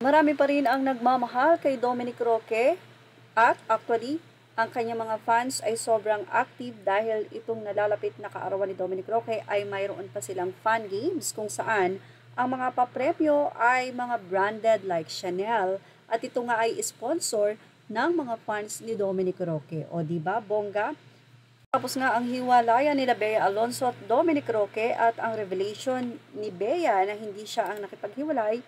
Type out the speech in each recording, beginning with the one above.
Marami pa rin ang nagmamahal kay Dominic Roque at actually, ang kanyang mga fans ay sobrang active dahil itong nalalapit na kaarawan ni Dominic Roque ay mayroon pa silang fan games kung saan ang mga papremyo ay mga branded like Chanel at ito nga ay sponsor ng mga fans ni Dominic Roque. O diba, bongga? Tapos nga ang hiwalayan nila Bea Alonso at Dominic Roque at ang revelation ni Bea na hindi siya ang nakipaghiwalay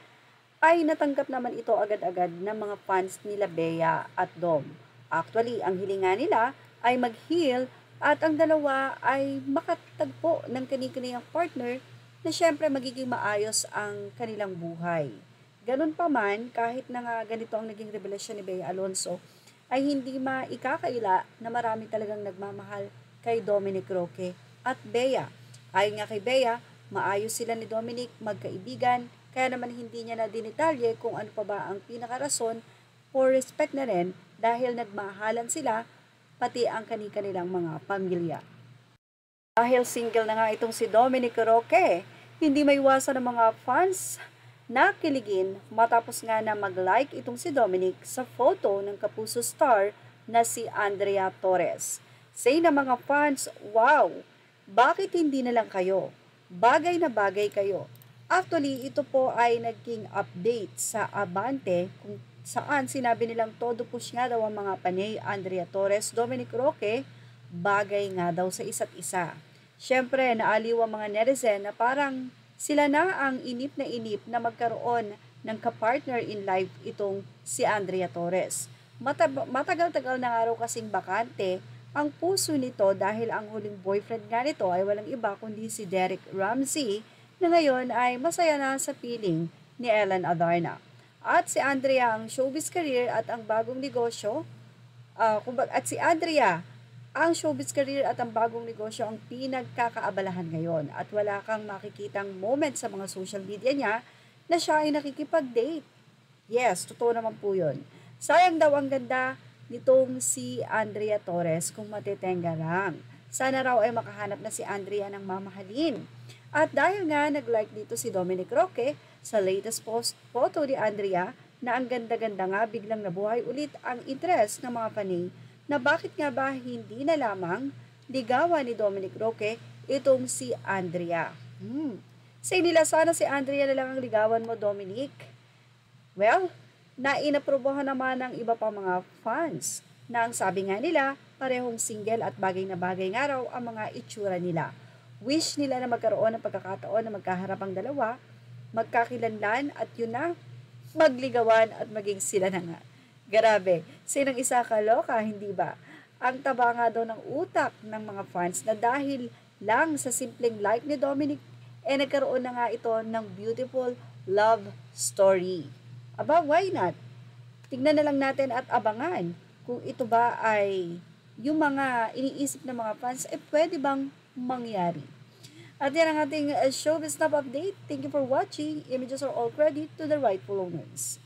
ay natanggap naman ito agad-agad ng mga fans nila Bea at Dom. Actually, ang hilinga nila ay mag-heal at ang dalawa ay makatagpo ng kani-kaniyang partner na syempre magiging maayos ang kanilang buhay. Ganun pa man, kahit na nga ganito ang naging revelasyon ni Bea Alonso, ay hindi maikakaila na marami talagang nagmamahal kay Dominic Roque at Bea. Ayon nga kay Bea, maayos sila ni Dominic, magkaibigan, kaya naman hindi niya na dinitalye kung ano pa ba ang pinakarason for respect na rin dahil nagmahalan sila pati ang kanilang mga pamilya. Dahil single na nga itong si Dominic Roque, hindi maiwasan ng mga fans na kiligin matapos nga na mag-like itong si Dominic sa photo ng kapuso star na si Andrea Torres. Say na mga fans, wow! Bakit hindi na lang kayo? Bagay na bagay kayo. Actually, ito po ay naging update sa Abante kung saan sinabi nilang todo push nga daw ang mga panay Andrea Torres, Dominic Roque, bagay nga daw sa isa't isa. Siyempre, naaliw ang mga netizen na parang sila na ang inip na magkaroon ng kapartner in life itong si Andrea Torres. Matagal-tagal na nga raw kasing bakante ang puso nito dahil ang huling boyfriend nga nito ay walang iba kundi si Derek Ramsey na ngayon ay masaya na sa piling ni Ellen Adarna. At si Andrea ang showbiz career at ang bagong negosyo, at si Andrea ang showbiz career at ang bagong negosyo ang pinagkakaabalahan ngayon at wala kang makikitang moment sa mga social media niya na siya ay nakikipag-date. Yes, totoo naman po yun. Sayang daw ang ganda nitong si Andrea Torres kung matitenga lang. Sana raw ay makahanap na si Andrea ng mamahalin. At dahil nga nag-like dito si Dominic Roque sa latest post photo ni Andrea na ang ganda-ganda nga biglang nabuhay ulit ang interest ng mga panay na bakit nga ba hindi na lamang ligawan ni Dominic Roque itong si Andrea. Say nila sana si Andrea na lang ang ligawan mo, Dominic. Well, nainaprobohan naman ng iba pa mga fans na ang sabi nga nila, parehong single at bagay na bagay nga raw ang mga itsura nila. Wish nila na magkaroon ng pagkakataon na magkaharap ang dalawa, magkakilanlan at yun na, magligawan at maging sila na nga. Grabe, sinang isa kaloka, hindi ba? Ang taba nga daw ng utak ng mga fans na dahil lang sa simpleng like ni Dominic, nagkaroon na nga ito ng beautiful love story. Aba, why not? Tignan na lang natin at abangan kung ito ba ay yung mga iniisip ng mga fans, pwede bang mangyari? At yan ang ating showbiz snap update. Thank you for watching. Images are all credit to the rightful owners.